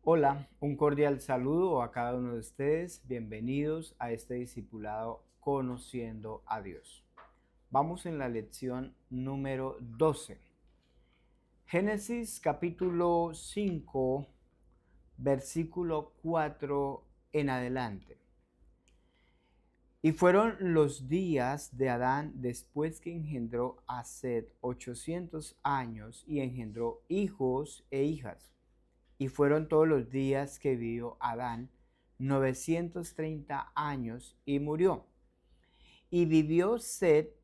Hola, un cordial saludo a cada uno de ustedes. Bienvenidos a este discipulado Conociendo a Dios. Vamos en la lección número 12. Génesis capítulo 5, versículo 4 en adelante. Y fueron los días de Adán después que engendró a Set 800 años y engendró hijos e hijas. Y fueron todos los días que vivió Adán 930 años y murió. Y vivió Set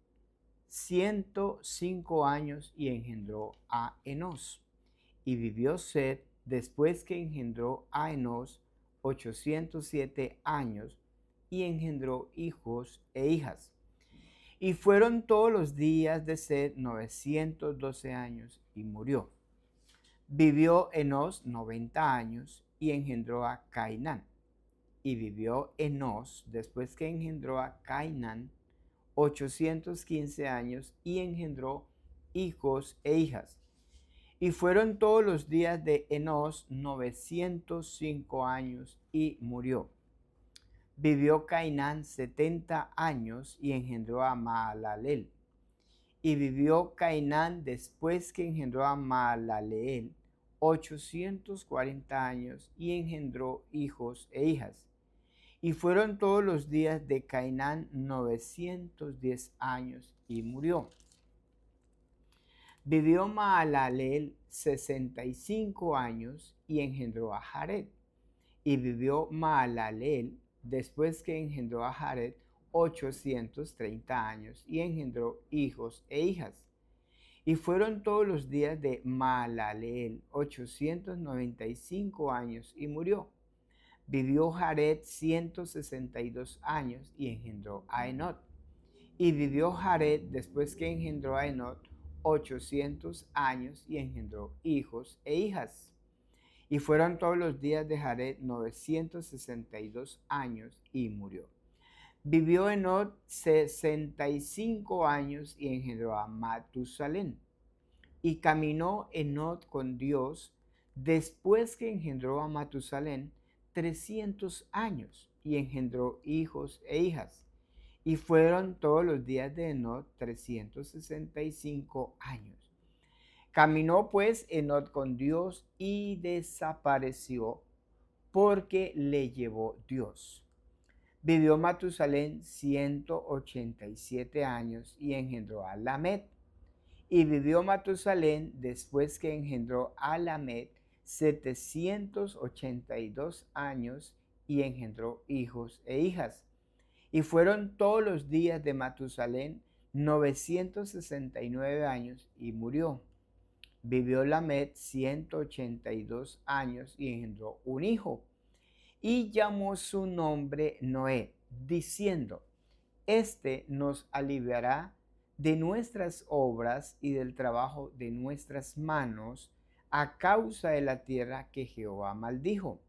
105 años y engendró a Enós. Y vivió Set después que engendró a Enós 807 años y engendró hijos e hijas. Y fueron todos los días de Set 912 años y murió. Vivió Enós 90 años y engendró a Cainán. Y vivió Enós después que engendró a Cainán 815 años y engendró hijos e hijas. Y fueron todos los días de Enós 905 años y murió. Vivió Cainán 70 años y engendró a Mahalaleel. Y vivió Cainán después que engendró a Mahalaleel 840 años y engendró hijos e hijas. Y fueron todos los días de Cainán 910 años y murió. Vivió Mahalaleel 65 años y engendró a Jared. Y vivió Mahalaleel después que engendró a Jared 830 años y engendró hijos e hijas. Y fueron todos los días de Mahalaleel 895 años y murió. Vivió Jared 162 años y engendró a Enot. Y vivió Jared después que engendró a Enot 800 años y engendró hijos e hijas. Y fueron todos los días de Jared 962 años y murió. Vivió Enot 65 años y engendró a Matusalén. Y caminó Enot con Dios después que engendró a Matusalén 300 años y engendró hijos e hijas. Y fueron todos los días de Enot 365 años. Caminó pues Enot con Dios y desapareció porque le llevó Dios. Vivió Matusalén 187 años y engendró a Lamet. Y vivió Matusalén después que engendró a Lamet 782 años y engendró hijos e hijas. Y fueron todos los días de Matusalén 969 años y murió. Vivió Lamet 182 años y engendró un hijo. Y llamó su nombre Noé, diciendo: Este nos aliviará de nuestras obras y del trabajo de nuestras manos a causa de la tierra que Jehová maldijo.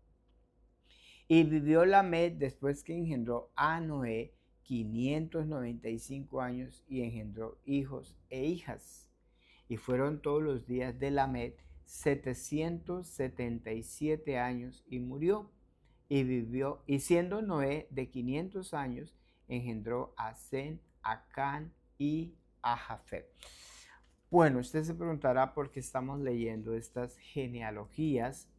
Y vivió Lamet después que engendró a Noé 595 años y engendró hijos e hijas. Y fueron todos los días de Lamet 777 años y murió. Y vivió, y siendo Noé de 500 años, engendró a Sem, a Can y a Jafet. Bueno, usted se preguntará por qué estamos leyendo estas genealogías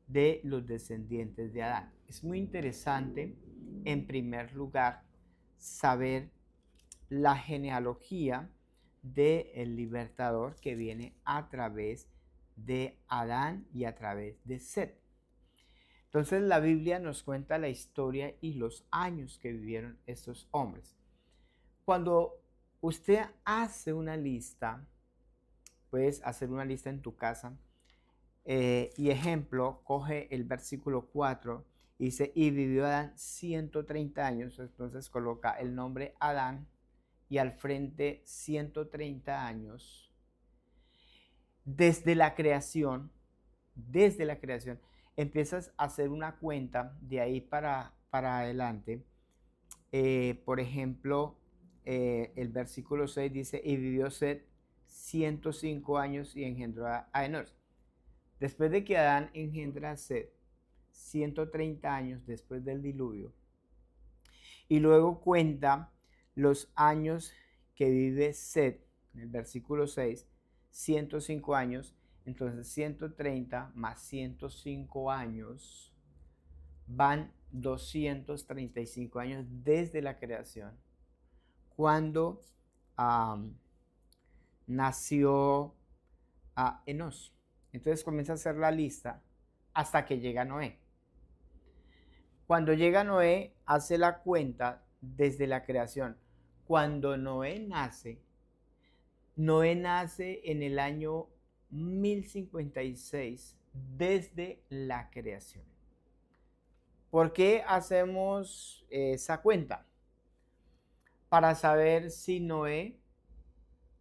de los descendientes de Adán. Es muy interesante, en primer lugar, saber la genealogía del libertador que viene a través de Adán y a través de Set. Entonces la Biblia nos cuenta la historia y los años que vivieron estos hombres. Cuando usted hace una lista, puedes hacer una lista en tu casa y ejemplo, coge el versículo 4, dice, y vivió Adán 130 años, entonces coloca el nombre Adán y al frente 130 años. Desde la creación, empiezas a hacer una cuenta de ahí para adelante. Por ejemplo, el versículo 6 dice, y vivió Set 105 años y engendró a Enós. Después de que Adán engendra a Set, 130 años después del diluvio, y luego cuenta los años que vive Set, en el versículo 6, 105 años, entonces 130 más 105 años van 235 años desde la creación, cuando nació Enos. Entonces comienza a hacer la lista hasta que llega Noé. Cuando llega Noé, hace la cuenta desde la creación. Cuando Noé nace en el año 1056 desde la creación. ¿Por qué hacemos esa cuenta? Para saber si Noé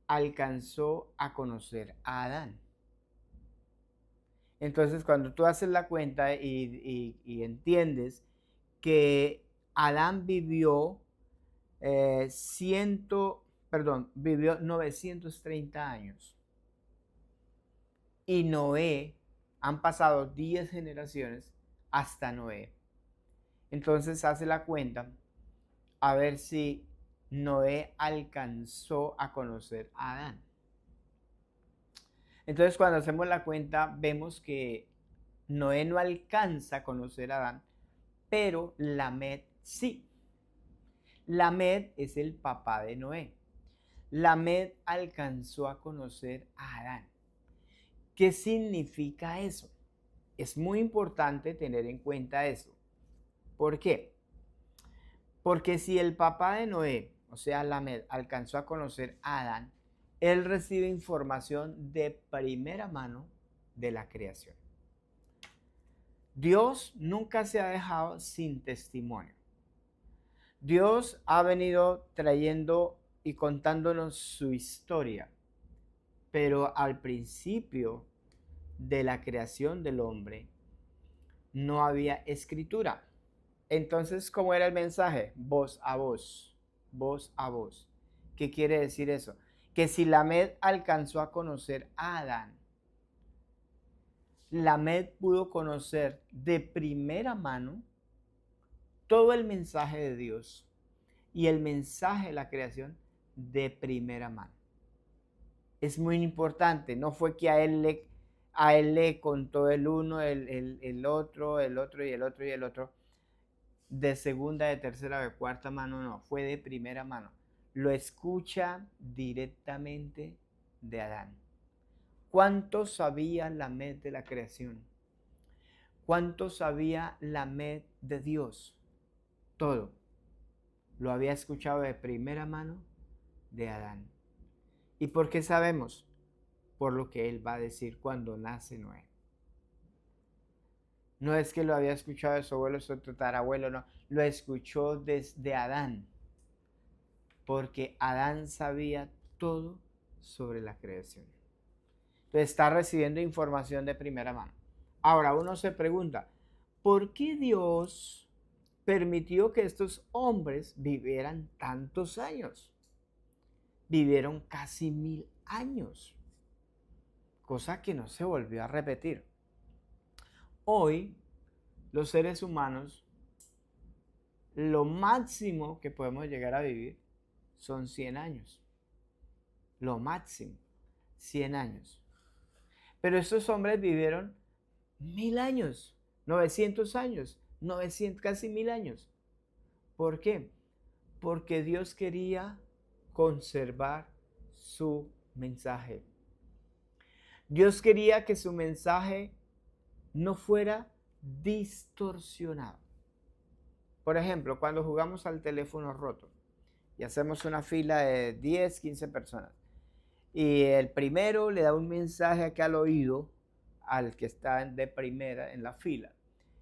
alcanzó a conocer a Adán. Entonces, cuando tú haces la cuenta y entiendes que Adán vivió vivió 930 años y Noé, han pasado 10 generaciones hasta Noé. Entonces hace la cuenta a ver si Noé alcanzó a conocer a Adán. Entonces cuando hacemos la cuenta vemos que Noé no alcanza a conocer a Adán, pero Lamed sí. Lamed es el papá de Noé. Lamed alcanzó a conocer a Adán. ¿Qué significa eso? Es muy importante tener en cuenta eso. ¿Por qué? Porque si el papá de Noé, o sea, Lamed, alcanzó a conocer a Adán, él recibe información de primera mano de la creación. Dios nunca se ha dejado sin testimonio. Dios ha venido trayendo y contándonos su historia, pero al principio de la creación del hombre no había escritura. Entonces, ¿cómo era el mensaje? Voz a voz, voz a voz. ¿Qué quiere decir eso? Que si Lamed alcanzó a conocer a Adán, Lamed pudo conocer de primera mano todo el mensaje de Dios y el mensaje de la creación de primera mano. Es muy importante, no fue que a él le contó el uno, el otro y el otro y el otro, de segunda, de tercera, de cuarta mano, no, fue de primera mano. Lo escucha directamente de Adán. ¿Cuánto sabía Lamed de la creación? ¿Cuánto sabía Lamed de Dios? Todo. Lo había escuchado de primera mano de Adán. ¿Y por qué sabemos? Por lo que él va a decir cuando nace Noé. No es que lo había escuchado de su abuelo, su tatarabuelo, no. Lo escuchó desde Adán. Porque Adán sabía todo sobre la creación. Entonces está recibiendo información de primera mano. Ahora uno se pregunta, ¿por qué Dios permitió que estos hombres vivieran tantos años? Vivieron casi 1000 años, cosa que no se volvió a repetir. Hoy, los seres humanos, lo máximo que podemos llegar a vivir son 100 años. Lo máximo, 100 años. Pero estos hombres vivieron 1000 años, 900 años, 900, casi 1000 años. ¿Por qué? Porque Dios quería conservar su mensaje. Dios quería que su mensaje no fuera distorsionado. Por ejemplo, cuando jugamos al teléfono roto y hacemos una fila de 10, 15 personas y el primero le da un mensaje acá al oído al que está de primera en la fila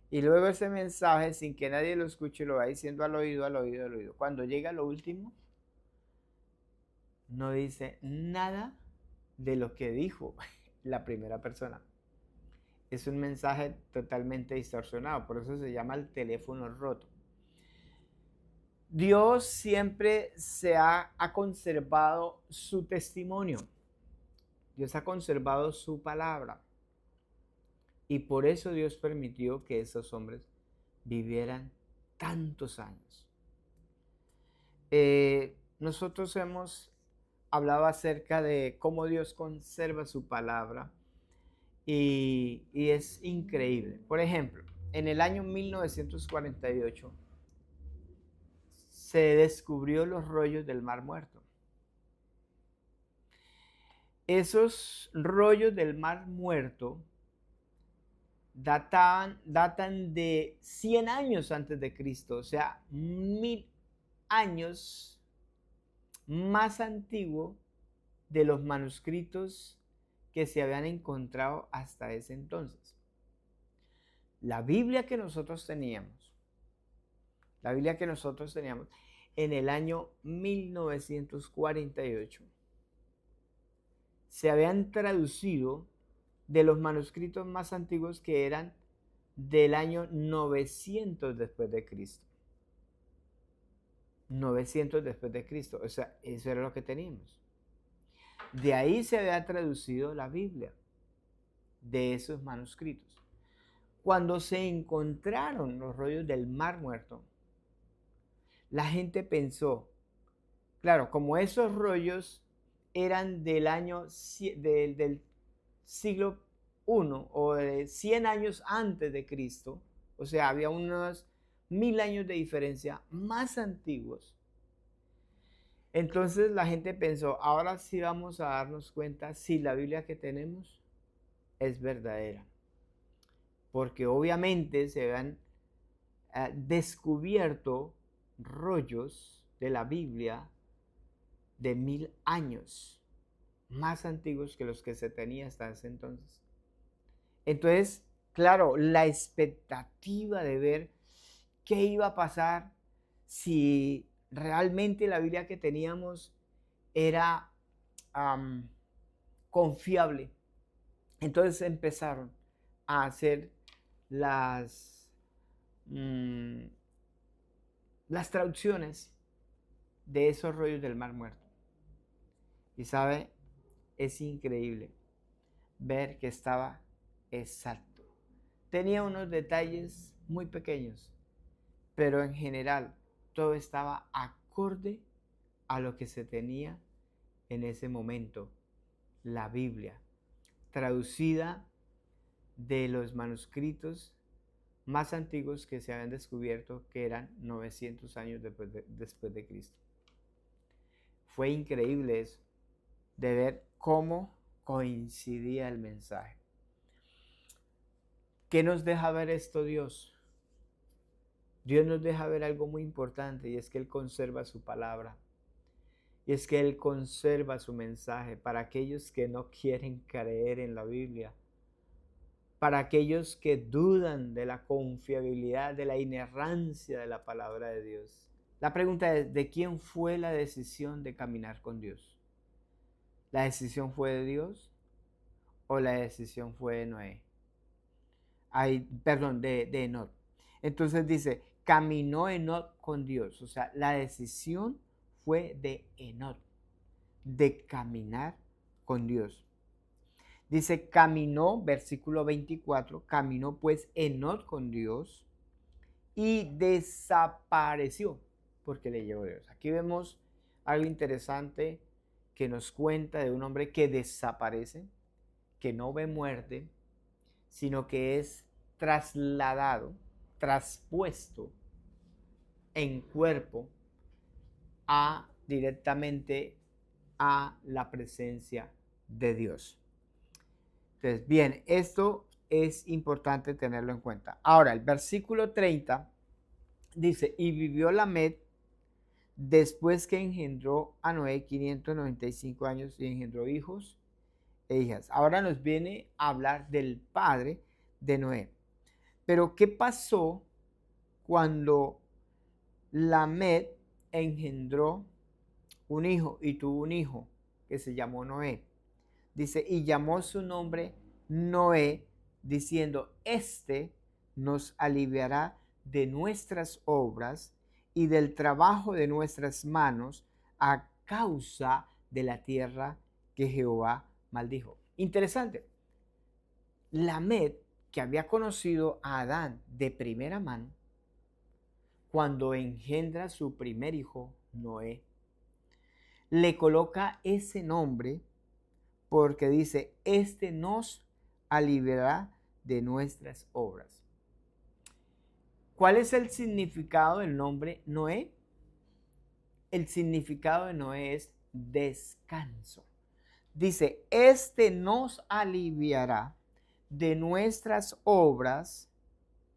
y luego ese mensaje sin que nadie lo escuche lo va diciendo al oído, al oído, al oído. Cuando llega a lo último no dice nada de lo que dijo la primera persona. Es un mensaje totalmente distorsionado, por eso se llama el teléfono roto. Dios siempre ha conservado su testimonio. Dios ha conservado su palabra. Y por eso Dios permitió que esos hombres vivieran tantos años. Nosotros hemos hablado acerca de cómo Dios conserva su palabra y es increíble. Por ejemplo, en el año 1948 se descubrió los rollos del Mar Muerto. Esos rollos del Mar Muerto datan de 100 años antes de Cristo, o sea, 1000 años más antiguo de los manuscritos que se habían encontrado hasta ese entonces. La Biblia que nosotros teníamos en el año 1948, se habían traducido de los manuscritos más antiguos que eran del año 900 después de Cristo. 900 después de Cristo, o sea, eso era lo que teníamos. De ahí se había traducido la Biblia, de esos manuscritos. Cuando se encontraron los rollos del Mar Muerto, la gente pensó, claro, como esos rollos eran del año del siglo I o de 100 años antes de Cristo, o sea, había unos 1000 años de diferencia más antiguos. Entonces la gente pensó, ahora sí vamos a darnos cuenta si la Biblia que tenemos es verdadera. Porque obviamente se han descubierto rollos de la Biblia de 1000 años más antiguos que los que se tenía hasta ese entonces. Entonces, claro, la expectativa de ver qué iba a pasar si realmente la Biblia que teníamos era confiable. Entonces empezaron a hacer las traducciones de esos rollos del Mar Muerto. Y sabe, es increíble ver que estaba exacto. Tenía unos detalles muy pequeños, pero en general todo estaba acorde a lo que se tenía en ese momento. La Biblia, traducida de los manuscritos más antiguos que se habían descubierto, que eran 900 años después de Cristo. Fue increíble eso, de ver cómo coincidía el mensaje. ¿Qué nos deja ver esto Dios? Dios nos deja ver algo muy importante, y es que Él conserva su palabra. Y es que Él conserva su mensaje para aquellos que no quieren creer en la Biblia, para aquellos que dudan de la confiabilidad, de la inerrancia de la palabra de Dios. La pregunta es, ¿de quién fue la decisión de caminar con Dios? ¿La decisión fue de Dios o la decisión fue de Noé? De Enoc. Entonces dice, caminó Enoc con Dios. O sea, la decisión fue de Enoc, de caminar con Dios. Dice, caminó, versículo 24, caminó pues Enoc con Dios y desapareció porque le llevó Dios. Aquí vemos algo interesante que nos cuenta de un hombre que desaparece, que no ve muerte, sino que es trasladado, traspuesto en cuerpo directamente a la presencia de Dios. Entonces, bien, esto es importante tenerlo en cuenta. Ahora, el versículo 30 dice, y vivió Lamed después que engendró a Noé 595 años y engendró hijos e hijas. Ahora nos viene a hablar del padre de Noé. Pero ¿qué pasó cuando Lamed engendró un hijo y tuvo un hijo que se llamó Noé? Dice, y llamó su nombre Noé, diciendo, este nos aliviará de nuestras obras y del trabajo de nuestras manos a causa de la tierra que Jehová maldijo. Interesante. Lamed que había conocido a Adán de primera mano cuando engendra su primer hijo, Noé. Le coloca ese nombre porque dice, este nos aliviará de nuestras obras. ¿Cuál es el significado del nombre Noé? El significado de Noé es descanso. Dice, este nos aliviará de nuestras obras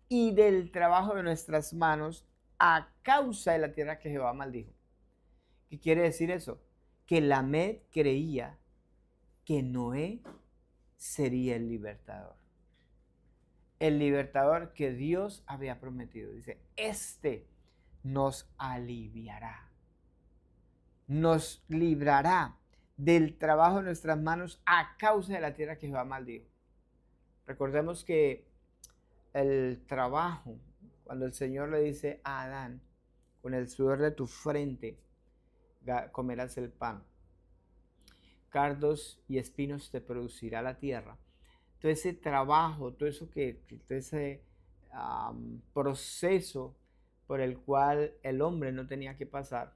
y del trabajo de nuestras manos a causa de la tierra que Jehová maldijo. ¿Qué quiere decir eso? Que Lamed creía que Noé sería el libertador. El libertador que Dios había prometido. Dice, este nos aliviará, nos librará del trabajo de nuestras manos a causa de la tierra que Jehová maldijo. Recordemos que el trabajo, cuando el Señor le dice a Adán, con el sudor de tu frente comerás el pan, cardos y espinos te producirá la tierra. Todo ese trabajo, todo ese proceso por el cual el hombre no tenía que pasar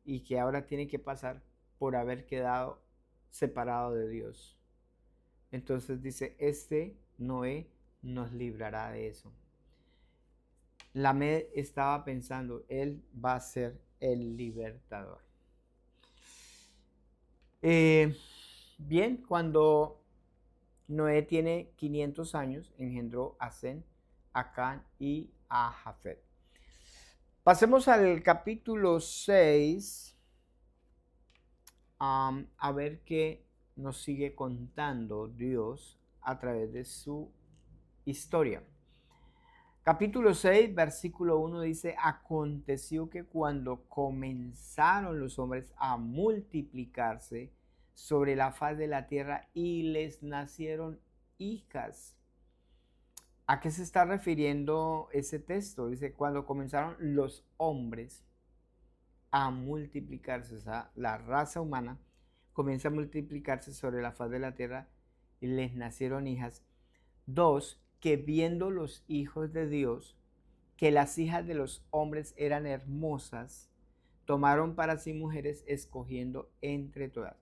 y que ahora tiene que pasar por haber quedado separado de Dios. Entonces dice, Noé nos librará de eso. Lamed estaba pensando, él va a ser el libertador. Bien, cuando Noé tiene 500 años, engendró a Sem, a Cam y a Jafet. Pasemos al capítulo 6, a ver qué nos sigue contando Dios a través de su historia. Capítulo 6, versículo 1 dice, aconteció que cuando comenzaron los hombres a multiplicarse sobre la faz de la tierra y les nacieron hijas. ¿A qué se está refiriendo ese texto? Dice, cuando comenzaron los hombres a multiplicarse, o sea, la raza humana comienza a multiplicarse sobre la faz de la tierra y les nacieron hijas. 2, que viendo los hijos de Dios, que las hijas de los hombres eran hermosas, tomaron para sí mujeres escogiendo entre todas.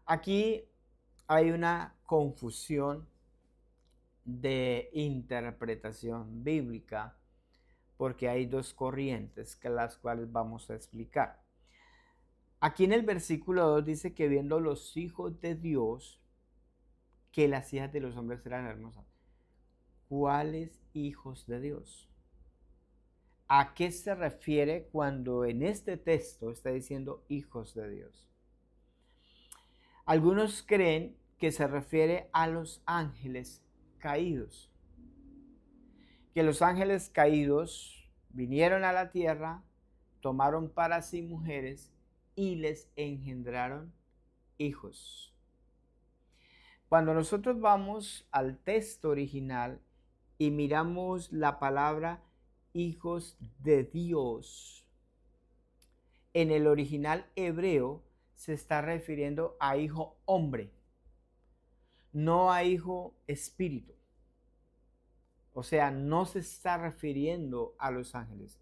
Aquí hay una confusión de interpretación bíblica porque hay dos corrientes que las cuales vamos a explicar. Aquí en el versículo 2 dice que viendo los hijos de Dios, que las hijas de los hombres eran hermosas. ¿Cuáles hijos de Dios? ¿A qué se refiere cuando en este texto está diciendo hijos de Dios? Algunos creen que se refiere a los ángeles caídos. Que los ángeles caídos vinieron a la tierra, tomaron para sí mujeres y les engendraron hijos. Cuando nosotros vamos al texto original y miramos la palabra hijos de Dios, en el original hebreo se está refiriendo a hijo hombre, no a hijo espíritu. O sea, no se está refiriendo a los ángeles,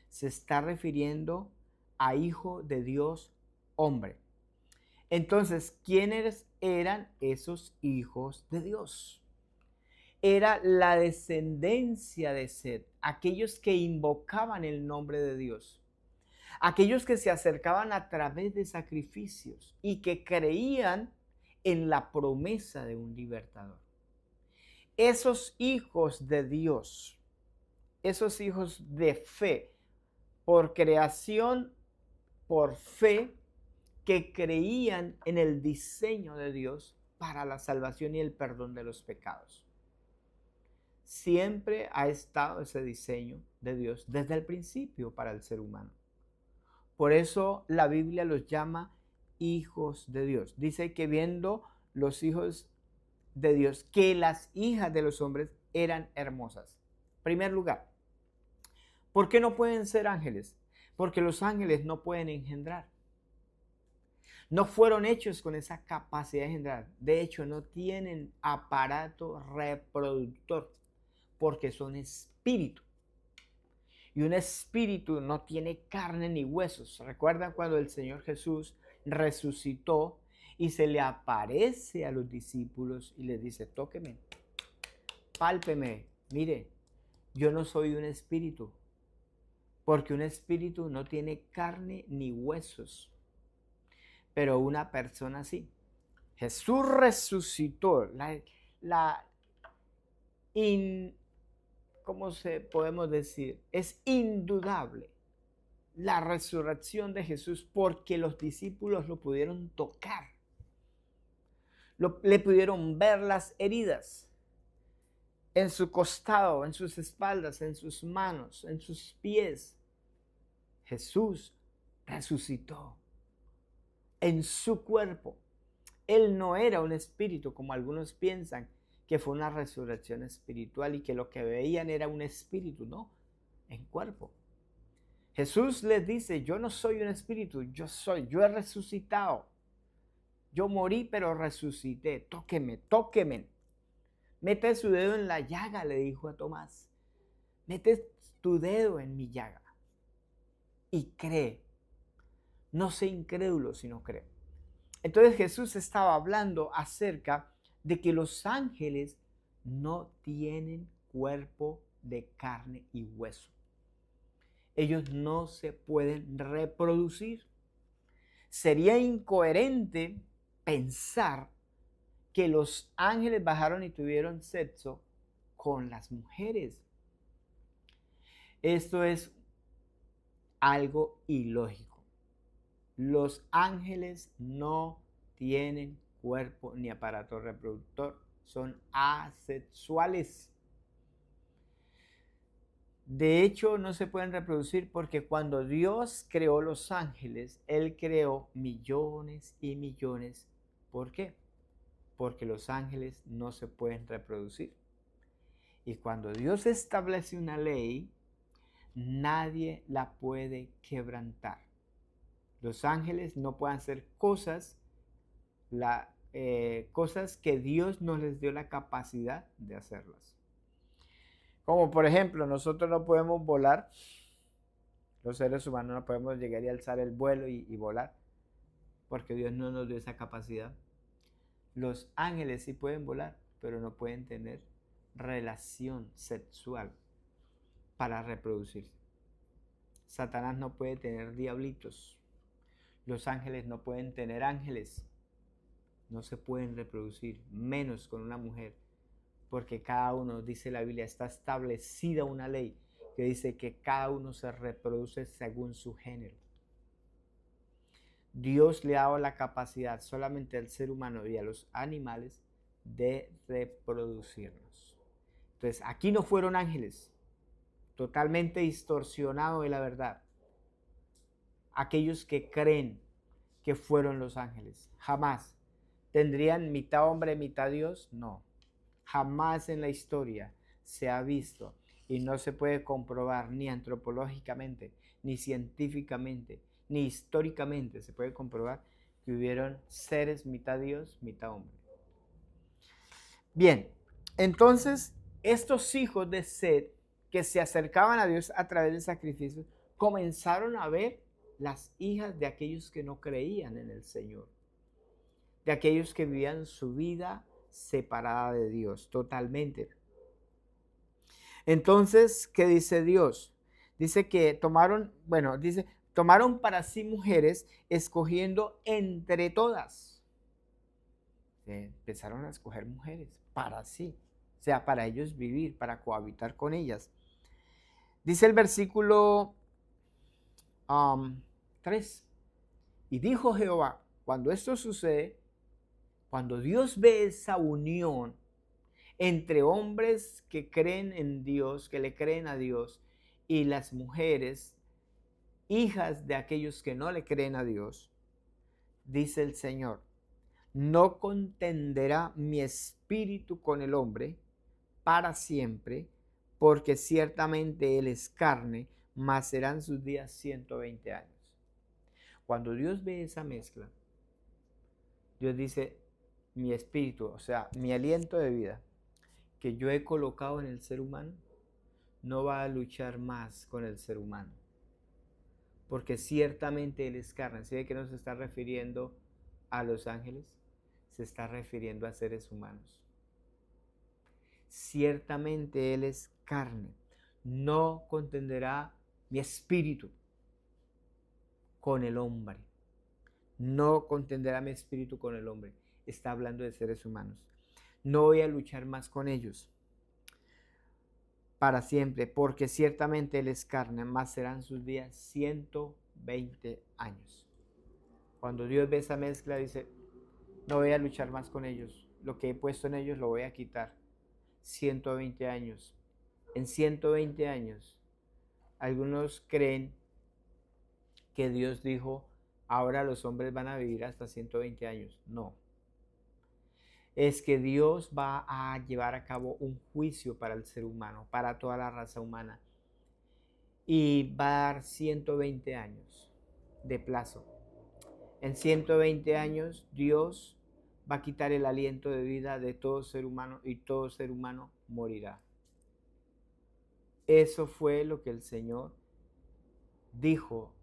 se está refiriendo a hijo de Dios hombre. Entonces, ¿quiénes eran esos hijos de Dios? Era la descendencia de Set, aquellos que invocaban el nombre de Dios, aquellos que se acercaban a través de sacrificios y que creían en la promesa de un libertador. Esos hijos de Dios, esos hijos de fe, por creación, por fe, que creían en el diseño de Dios para la salvación y el perdón de los pecados. Siempre ha estado ese diseño de Dios desde el principio para el ser humano. Por eso la Biblia los llama hijos de Dios. Dice que viendo los hijos de Dios, que las hijas de los hombres eran hermosas. En primer lugar, ¿por qué no pueden ser ángeles? Porque los ángeles no pueden engendrar. No fueron hechos con esa capacidad de engendrar. De hecho, no tienen aparato reproductor porque son espíritu. Y un espíritu no tiene carne ni huesos. ¿Recuerdan cuando el Señor Jesús resucitó y se le aparece a los discípulos y les dice, tóqueme, pálpeme, mire, yo no soy un espíritu, porque un espíritu no tiene carne ni huesos, pero una persona sí. Jesús resucitó, ¿cómo podemos decir? Es indudable la resurrección de Jesús porque los discípulos lo pudieron tocar, le pudieron ver las heridas en su costado, en sus espaldas, en sus manos, en sus pies. Jesús resucitó en su cuerpo. Él no era un espíritu como algunos piensan que fue una resurrección espiritual y que lo que veían era un espíritu, no, en cuerpo. Jesús les dice, yo no soy un espíritu, yo he resucitado. Yo morí, pero resucité. Tóqueme, tóqueme. Mete su dedo en la llaga, le dijo a Tomás. Mete tu dedo en mi llaga y cree. No sé incrédulo, sino cree. Entonces Jesús estaba hablando acerca de que los ángeles no tienen cuerpo de carne y hueso. Ellos no se pueden reproducir. Sería incoherente pensar que los ángeles bajaron y tuvieron sexo con las mujeres. Esto es algo ilógico. Los ángeles no tienen cuerpo ni aparato reproductor, son asexuales. De hecho, no se pueden reproducir porque cuando Dios creó los ángeles, Él creó millones y millones. ¿Por qué? Porque los ángeles no se pueden reproducir. Y cuando Dios establece una ley, nadie la puede quebrantar. Los ángeles no pueden hacer cosas que Dios no les dio la capacidad de hacerlas. Como por ejemplo, nosotros no podemos volar, los seres humanos no podemos llegar y alzar el vuelo y volar, porque Dios no nos dio esa capacidad. Los ángeles sí pueden volar, pero no pueden tener relación sexual para reproducirse. Satanás no puede tener diablitos. Los ángeles no pueden tener ángeles. No se pueden reproducir, menos con una mujer. Porque cada uno, dice la Biblia, está establecida una ley que dice que cada uno se reproduce según su género. Dios le ha dado la capacidad solamente al ser humano y a los animales de reproducirnos. Entonces, aquí no fueron ángeles, totalmente distorsionado de la verdad. Aquellos que creen que fueron los ángeles, jamás. ¿Tendrían mitad hombre, mitad Dios? No. Jamás en la historia se ha visto y no se puede comprobar ni antropológicamente, ni científicamente, ni históricamente se puede comprobar que hubieron seres mitad Dios, mitad hombre. Bien, entonces estos hijos de Set que se acercaban a Dios a través de sacrificios comenzaron a ver las hijas de aquellos que no creían en el Señor, de aquellos que vivían su vida separada de Dios totalmente. Entonces, ¿qué dice Dios? Dice que tomaron para sí mujeres escogiendo entre todas. Empezaron a escoger mujeres para sí, o sea, para ellos vivir, para cohabitar con ellas. Dice el versículo 3. Y dijo Jehová, cuando esto sucede, cuando Dios ve esa unión entre hombres que creen en Dios, que le creen a Dios, y las mujeres, hijas de aquellos que no le creen a Dios, dice el Señor, no contenderá mi espíritu con el hombre para siempre, porque ciertamente él es carne, mas serán sus días 120 años. Cuando Dios ve esa mezcla, Dios dice, mi espíritu, o sea, mi aliento de vida que yo he colocado en el ser humano, no va a luchar más con el ser humano. Porque ciertamente Él es carne. ¿Sí ve que no se está refiriendo a los ángeles? Se está refiriendo a seres humanos. Ciertamente Él es carne. No contenderá mi espíritu con el hombre. No contenderá mi espíritu con el hombre. Está hablando de seres humanos. No voy a luchar más con ellos para siempre, porque ciertamente Él es carne, más serán sus días 120 años. Cuando Dios ve esa mezcla, dice, no voy a luchar más con ellos. Lo que he puesto en ellos lo voy a quitar. 120 años. En 120 años, algunos creen que Dios dijo, ahora los hombres van a vivir hasta 120 años. No. Es que Dios va a llevar a cabo un juicio para el ser humano, para toda la raza humana. Y va a dar 120 años de plazo. En 120 años Dios va a quitar el aliento de vida de todo ser humano y todo ser humano morirá. Eso fue lo que el Señor dijo,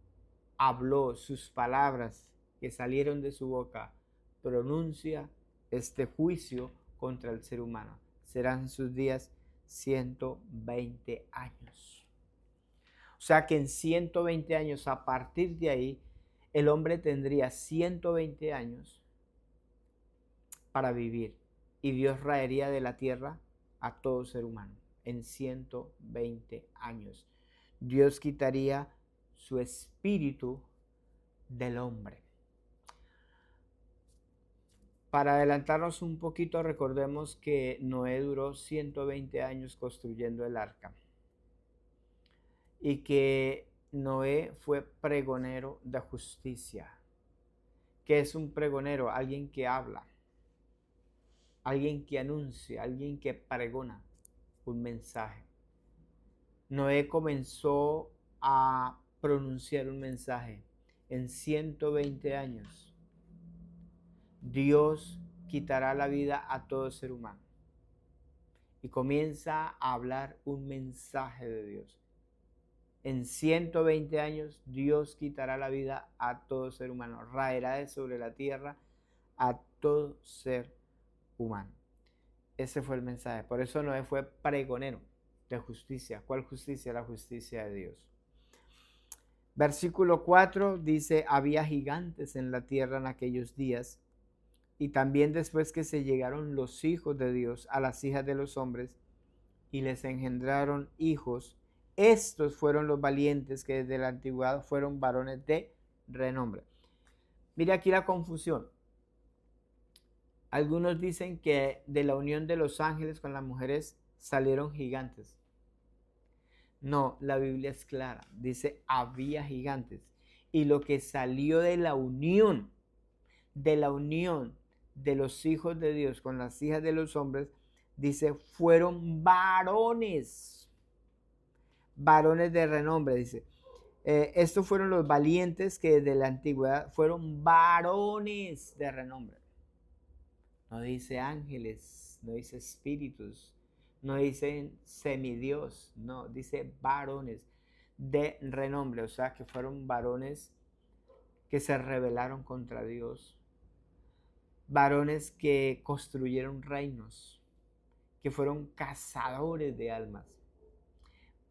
habló, sus palabras que salieron de su boca, pronuncia este juicio contra el ser humano. Serán sus días 120 años. O sea que en 120 años, a partir de ahí, el hombre tendría 120 años para vivir y Dios raería de la tierra a todo ser humano en 120 años. Dios quitaría su espíritu del hombre. Para adelantarnos un poquito, recordemos que Noé duró 120 años construyendo el arca y que Noé fue pregonero de justicia. ¿Qué es un pregonero? Alguien que habla, alguien que anuncia, alguien que pregona un mensaje. Noé comenzó a pronunciar un mensaje en 120 años. Dios quitará la vida a todo ser humano y comienza a hablar un mensaje de Dios. En 120 años Dios quitará la vida a todo ser humano, raerá de sobre la tierra a todo ser humano. Ese fue el mensaje. Por eso Noé fue pregonero de justicia. ¿Cuál justicia? La justicia de Dios. Versículo 4 dice, había gigantes en la tierra en aquellos días, y también después que se llegaron los hijos de Dios a las hijas de los hombres y les engendraron hijos, estos fueron los valientes que desde la antigüedad fueron varones de renombre. Mira aquí la confusión. Algunos dicen que de la unión de los ángeles con las mujeres salieron gigantes. No, la Biblia es clara. Dice, había gigantes. Y lo que salió de la unión de los hijos de Dios con las hijas de los hombres, dice, fueron varones de renombre, dice. Estos fueron los valientes que desde la antigüedad fueron varones de renombre. No dice ángeles, no dice espíritus, no dice semidios, no, dice varones de renombre, o sea que fueron varones que se rebelaron contra Dios, varones que construyeron reinos, que fueron cazadores de almas,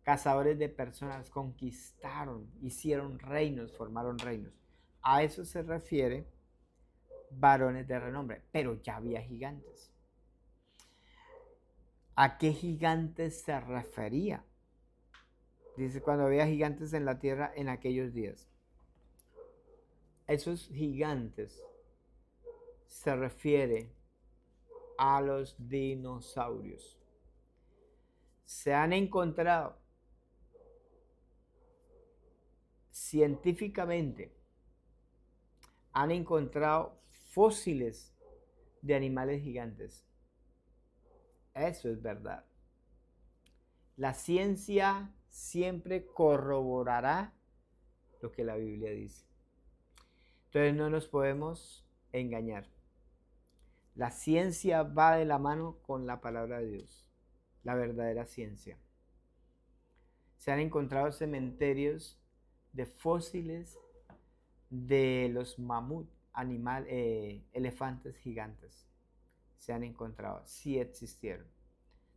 cazadores de personas, conquistaron, hicieron reinos, formaron reinos. A eso se refiere varones de renombre, pero ya había gigantes. ¿A qué gigantes se refería? Dice, cuando había gigantes en la tierra en aquellos días. Esos gigantes se refiere a los dinosaurios. Se han encontrado científicamente, han encontrado fósiles de animales gigantes. Eso es verdad. La ciencia siempre corroborará lo que la Biblia dice. Entonces no nos podemos engañar. La ciencia va de la mano con la palabra de Dios, la verdadera ciencia. Se han encontrado cementerios de fósiles de los mamut, elefantes gigantes. Se han encontrado, sí existieron.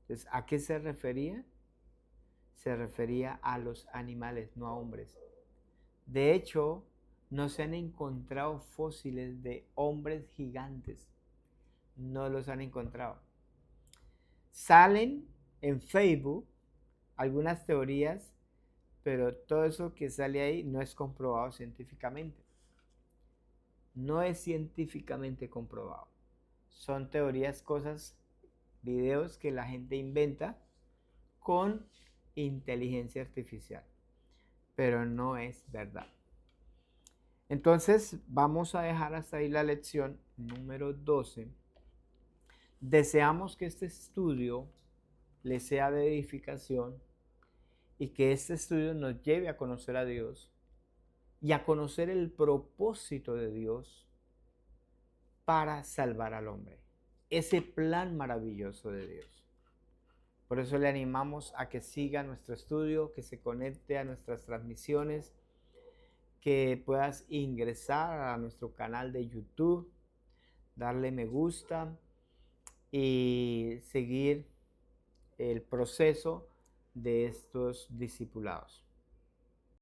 Entonces, ¿a qué se refería? Se refería a los animales, no a hombres. De hecho, no se han encontrado fósiles de hombres gigantes. No los han encontrado. Salen en Facebook algunas teorías, pero todo eso que sale ahí no es comprobado científicamente. No es científicamente comprobado. Son teorías, cosas, videos que la gente inventa con inteligencia artificial, pero no es verdad. Entonces, vamos a dejar hasta ahí la lección número 12. Deseamos que este estudio les sea de edificación y que este estudio nos lleve a conocer a Dios y a conocer el propósito de Dios para salvar al hombre. Ese plan maravilloso de Dios. Por eso le animamos a que siga nuestro estudio, que se conecte a nuestras transmisiones, que puedas ingresar a nuestro canal de YouTube, darle me gusta y seguir el proceso de estos discipulados.